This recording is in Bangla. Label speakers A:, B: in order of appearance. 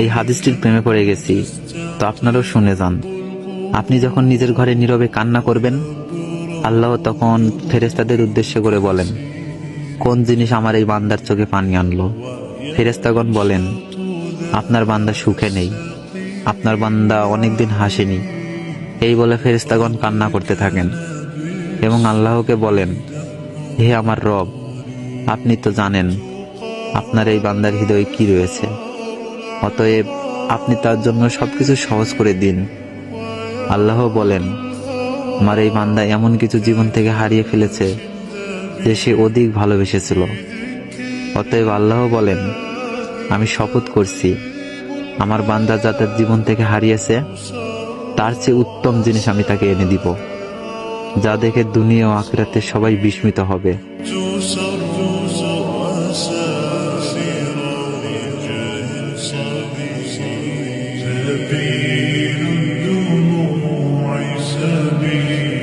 A: এই হাদিসটির প্রেমে পড়ে গেছি, তো আপনারাও শুনে যান। আপনি যখন নিজের ঘরে নীরবে কান্না করবেন, আল্লাহ তখন ফেরেশতাদের উদ্দেশ্য করে বলেন, কোন জিনিস আমার এই বান্দার চোখে পানি আনলো? ফেরেশতাগণ বলেন, আপনার বান্দা সুখে নেই, আপনার বান্দা অনেকদিন হাসেনি। এই বলে ফেরেশতাগণ কান্না করতে থাকেন এবং আল্লাহকে বলেন, হে আমার রব, আপনি তো জানেন আপনার এই বান্দার হৃদয়ে কি রয়েছে, অতএব আপনি তার জন্য সবকিছু সহজ করে দিন। আল্লাহ বলেন, আমার এই বান্দা এমন কিছু জীবন থেকে হারিয়ে ফেলেছে যে সে অধিক ভালোবেসেছিল। অতএব আল্লাহ বলেন, আমি শপথ করছি, আমার বান্দা যা তার জীবন থেকে হারিয়েছে তার চেয়ে উত্তম জিনিস আমি তাকে এনে দিব, যা দেখে দুনিয়া ও আখিরাতে সবাই বিস্মিত হবে।
B: سبيل الدموع سبيل